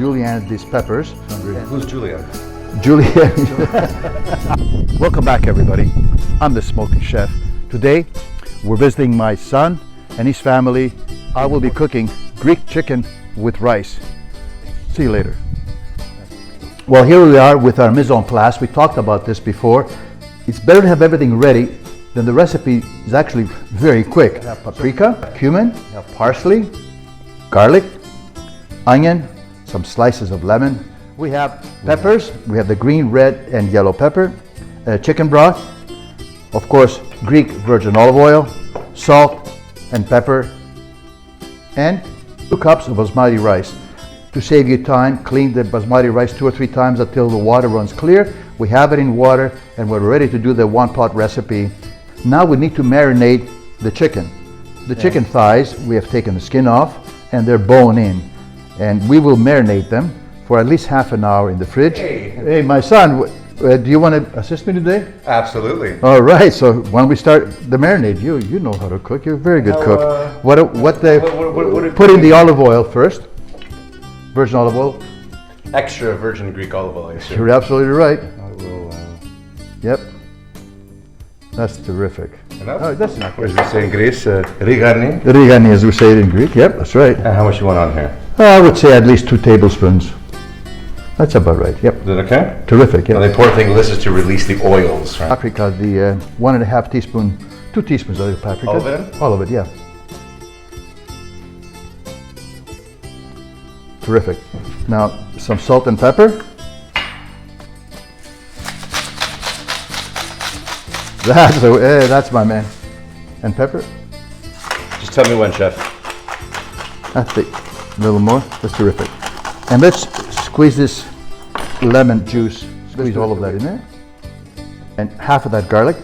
Julienne these peppers. Who's Julienne? Julienne. Welcome back, everybody. I'm the Smoking Chef. Today, we're visiting my son and his family. I will be cooking Greek chicken with rice. See you later. Well, here we are with our mise en place. We talked about this before. It's better to have everything ready. Then the recipe is actually very quick. We have paprika, cumin, we have parsley, garlic, onion, some slices of lemon. We have peppers. We have the green, red, and yellow pepper, chicken broth, of course, Greek virgin olive oil, salt and pepper, and 2 cups of basmati rice. To save you time, clean the basmati rice 2 or 3 times until the water runs clear. We have it in water and we're ready to do the one-pot recipe. Now we need to marinate the chicken. The chicken thighs, we have taken the skin off and they're bone in. And we will marinate them for at least half an hour in the fridge. Hey, my son, do you want to assist me today? Absolutely. All right, so when we start the marinade, you know how to cook. You're a very good cook. Put in the olive oil first. Virgin olive oil. Extra virgin Greek olive oil, I assume. You're absolutely right. I will, Yep. That's terrific. enough? Oh, that's not As we say in Greece, rigani. Rigani, as we say it in Greek. Yep, that's right. And how much you want on here? I would say at least 2 tablespoons. That's about right. Yep. Is that okay? Terrific. Now, Yep. the important thing, this is to release the oils, right? Paprika, the 1.5 teaspoon, 2 teaspoons of paprika. All of it? All of it, yeah. Terrific. Now, some salt and pepper. That's my man. And pepper. Just tell me when, Chef. That's it. A little more. That's terrific. And let's squeeze this lemon juice. Squeeze all of that in there. And half of that garlic.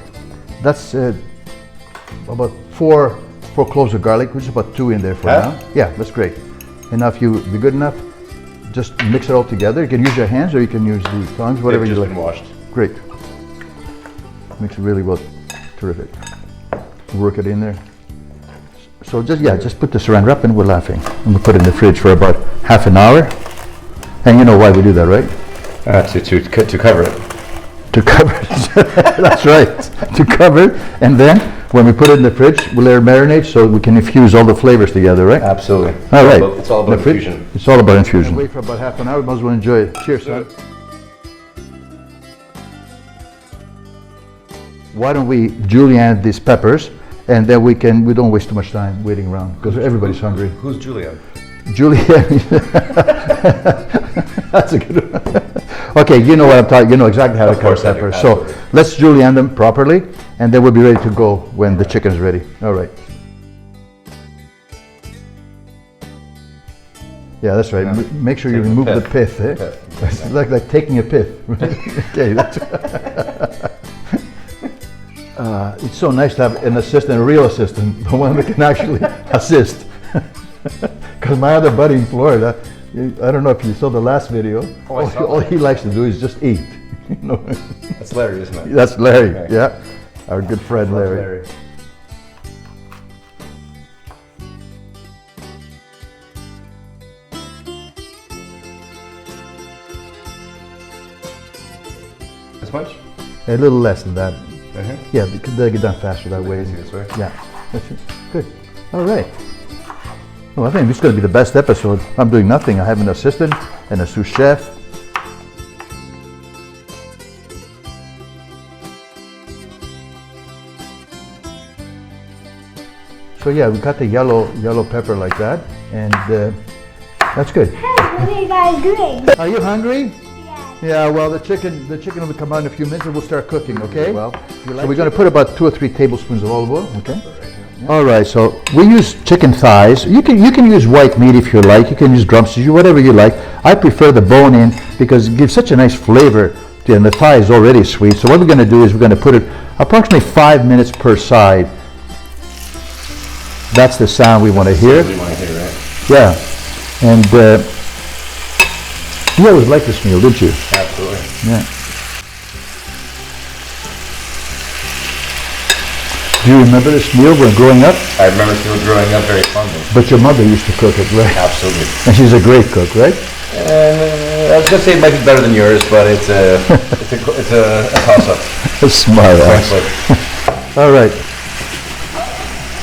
That's about 4 cloves of garlic, which is about 2 in there for now. Yeah, that's great. And now if you be good enough, just mix it all together. You can use your hands or you can use the tongs, whatever you like. They've just been washed. Great. Mix it really well. Terrific. Work it in there. So just put the saran wrap and we're laughing. And we put it in the fridge for about half an hour. And you know why we do that, right? To cover it. To cover it. That's right. To cover it. And then when we put it in the fridge, we'll let it marinate so we can infuse all the flavors together, right? Absolutely. All right. It's all about infusion. It's all about infusion. Wait for about half an hour. Might as well enjoy it. Cheers, son. Why don't we Julienne these peppers, and then we don't waste too much time waiting around because everybody's hungry. Who's Julienne? Julienne. That's a good one. Okay, you know what I'm talking. You know exactly how to cut peppers. So let's Julienne them properly, and then we'll be ready to go when the chicken is ready. All right. Yeah, that's right. Make sure you remove the pith. It's like taking a pith. Okay. It's so nice to have an assistant, a real assistant, the one that can actually assist. Because my other buddy in Florida, I don't know if you saw the last video, all he likes to do is just eat. You know? That's Larry, isn't it? That's Larry, okay. Yeah. Our good friend Larry. This much? A little less than that. Mm-hmm. Yeah, they'll get done faster that way. This way? Yeah, that's it. Good. All right. Well, I think this is going to be the best episode. I'm doing nothing. I have an assistant and a sous chef. So yeah, we got the yellow pepper like that, and that's good. Hey, what are you guys doing? Are you hungry? Yeah. Yeah, well, the chicken will come out in a few minutes and we'll start cooking, okay? Well, so we're going to put about 2 or 3 tablespoons of olive oil, okay? Yeah. All right, so we use chicken thighs. You can use white meat if you like. You can use drumsticks, whatever you like. I prefer the bone in because it gives such a nice flavor, and the thigh is already sweet. So what we're going to do is we're going to put it approximately 5 minutes per side. That's the sound we want to hear. We want to hear, right? Yeah, and you always liked this meal, didn't you? Absolutely. Yeah. Do you remember this meal when growing up? I remember still growing up very fondly. But your mother used to cook it, right? Absolutely. And she's a great cook, right? I was gonna say it might be better than yours, but it's a toss-up. A smart ass. All right.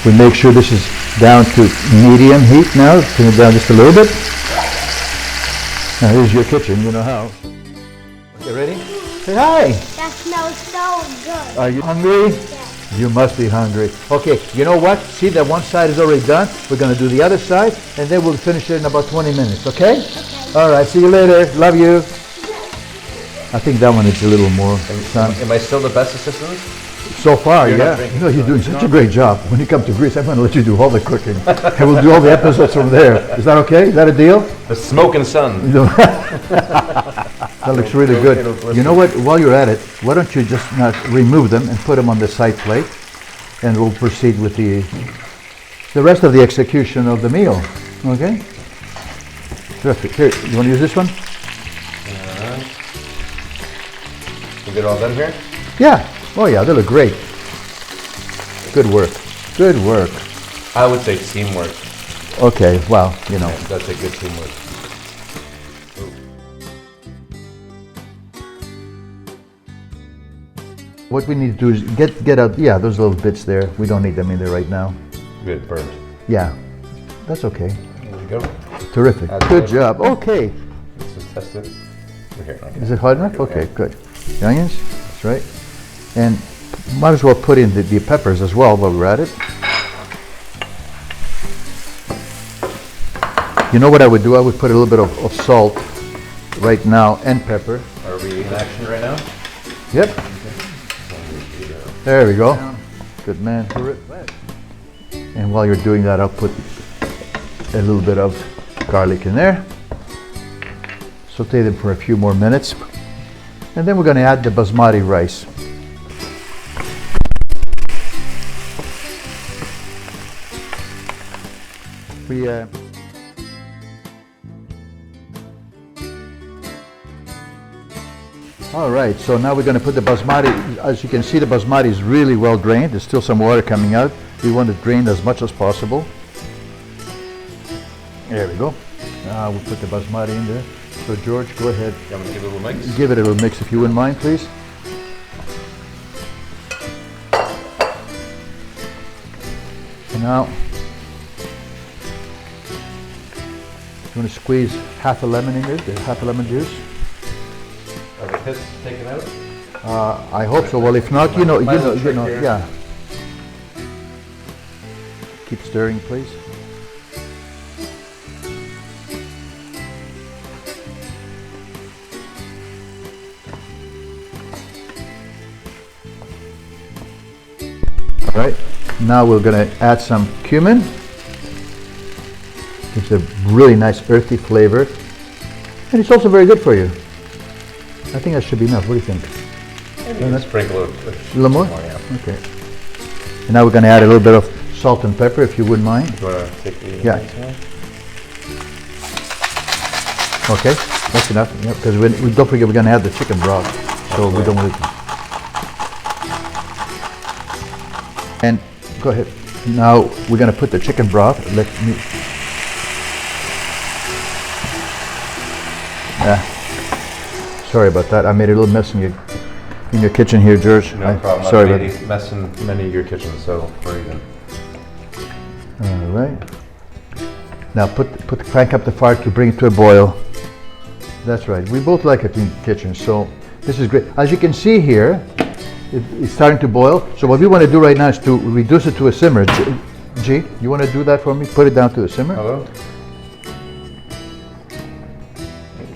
We make sure this is down to medium heat now. Turn it down just a little bit. Now here's your kitchen, you know how. Okay, ready? Say hi. That smells so good. Are you hungry? Yeah. You must be hungry. Okay, you know what? See that one side is already done. We're gonna do the other side, and then we'll finish it in about 20 minutes, okay? Okay. All right, see you later. Love you. I think that one is a little more, son. Am I still the best assistant? So far, You're not yeah. drinking, No, you're so doing it's such not- a great job. When you come to Greece, I'm gonna let you do all the cooking. And we'll do all the episodes from there. Is that okay? Is that a deal? The smoking sun. That looks really good. You know what? While you're at it, why don't you just not remove them and put them on the side plate, and we'll proceed with the rest of the execution of the meal. Okay? Terrific. Here, you want to use this one? We get all done here? Yeah. Oh yeah, they look great. Good work. Good work. I would say teamwork. Okay. Well, you know. Yeah, that's a good teamwork. What we need to do is get out. Yeah, those little bits there. We don't need them in there right now. Good, burned. Yeah. That's okay. There you go. Terrific. That's Good good. job. Okay. Let's just test it. We're here. Okay. Is it hot enough? Okay, good. The onions, that's right. And might as well put in the peppers as well while we're at it. You know what I would do? I would put a little bit of salt right now and pepper. Are we in action right now? Yep. There we go. Good man. And while you're doing that, I'll put a little bit of garlic in there. Saute them for a few more minutes. And then we're going to add the basmati rice. All right, so now we're going to put the basmati. As you can see, the basmati is really well drained. There's still some water coming out. We want it drained as much as possible. There we go. Now we'll put the basmati in there. So George, go ahead. You want me to give it a little mix? Give it a little mix if you wouldn't mind, please. And now, you want to squeeze half a lemon in there, half a lemon juice? Are the pits taken out? I hope so. Well, if not, you know, here. yeah. Keep stirring, please. All right, now we're going to add some cumin. Gives a really nice earthy flavor. And it's also very good for you. I think that should be enough. What do you think? Maybe sprinkle it. A little more? Yeah. Okay. And now we're going to add a little bit of salt and pepper, if you wouldn't mind. Do you want to take the Yeah. next one? Okay, that's enough. Yeah, because we don't forget we're going to add the chicken broth. So we don't want it. And go ahead. Now we're going to put the chicken broth. Let me. Sorry about that. I made a little mess in your kitchen here, George. No problem. Sorry I've about made a mess in many of your kitchens, so we're even. All right. Now crank up the fire to bring it to a boil. That's right. We both like it in the kitchen, so this is great. As you can see here, it's starting to boil. So what we want to do right now is to reduce it to a simmer. G, you want to do that for me? Put it down to a simmer. Hello?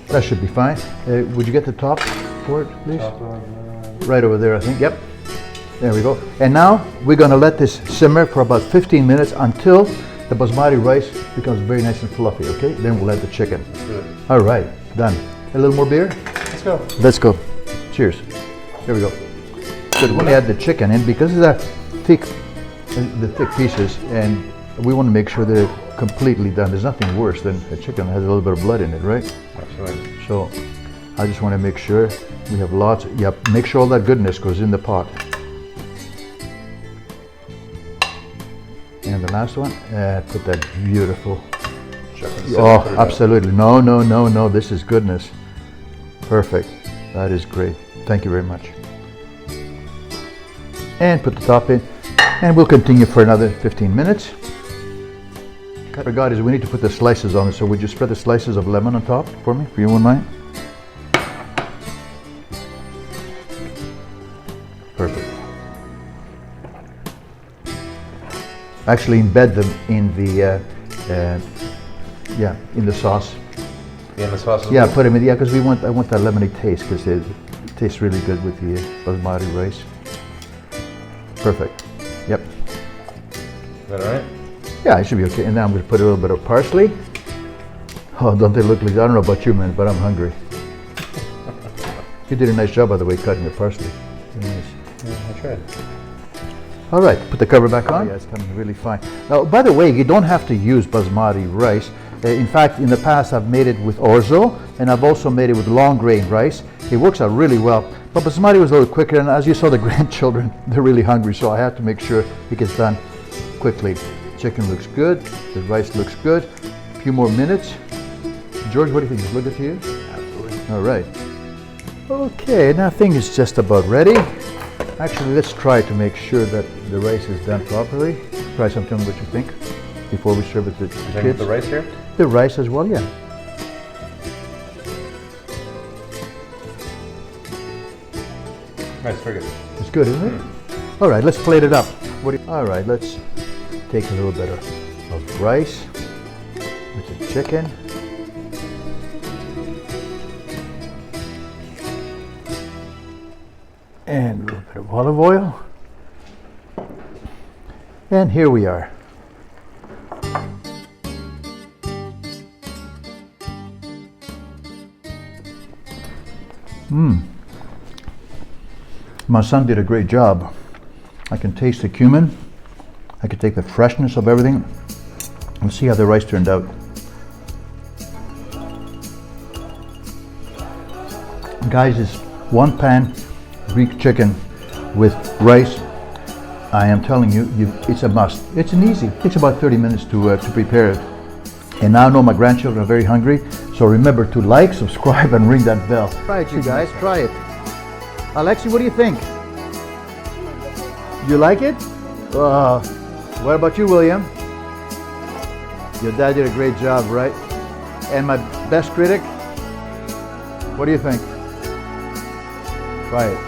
That should be fine. Would you get the top for it, please? Right over there, I think. Yep. There we go. And now we're going to let this simmer for about 15 minutes until the basmati rice becomes very nice and fluffy, okay? Then we'll add the chicken. All right, done. A little more beer? Let's go. Let's go. Cheers. Here we go. Good. When we add the chicken in, because of that thick, the thick pieces, and we want to make sure they're completely done. There's nothing worse than a chicken that has a little bit of blood in it, right? Absolutely. So I just want to make sure we have lots. Yep. Make sure all that goodness goes in the pot. the last one. Put that beautiful. Chocolate Oh, syrup. absolutely. No, no, no, no. This is goodness. Perfect. That is great. Thank you very much. And put the top in. And we'll continue for another 15 minutes. What I forgot is we need to put the slices on it. So would you spread the slices of lemon on top for me, if you wouldn't mind? Perfect. Actually embed them in the in the sauce. Yeah, the sauce. Yeah, put them in. Yeah, because I want that lemony taste because it tastes really good with the basmati rice. Perfect. Yep. Is that all right? Yeah, it should be okay. And now I'm going to put a little bit of parsley. Oh, don't they look like? I don't know about you, man, but I'm hungry. You did a nice job, by the way, cutting the parsley. Very nice. Yeah, I tried. All right, put the cover back on. Yeah, it's coming really fine. Now, by the way, you don't have to use basmati rice. In fact, in the past, I've made it with orzo, and I've also made it with long grain rice. It works out really well. But basmati was a little quicker, and as you saw, the grandchildren, they're really hungry, so I have to make sure it gets done quickly. Chicken looks good. The rice looks good. A few more minutes. George, what do you think? Does it look good to you? Absolutely. All right. Okay, now things is just about ready. Actually, let's try to make sure that the rice is done properly. Try some, tell me what you think before we serve it to Same kids. with the rice here? The rice as well, yeah. Nice, very good. It's good, isn't it? All right, let's plate it up. All right, let's take a little bit of rice with the chicken. And a little bit of olive oil. And here we are. My son did a great job. I can taste the cumin. I can take the freshness of everything. Let's see how the rice turned out. Guys, it's one pan Greek chicken with rice. I am telling you, it's a must. It's an easy. It takes about 30 minutes to prepare it. And now I know my grandchildren are very hungry, so remember to like, subscribe, and ring that bell. Try it, you guys. Try it. Alexi, what do you think? You like it? What about you, William? Your dad did a great job, right? And my best critic? What do you think? Try it.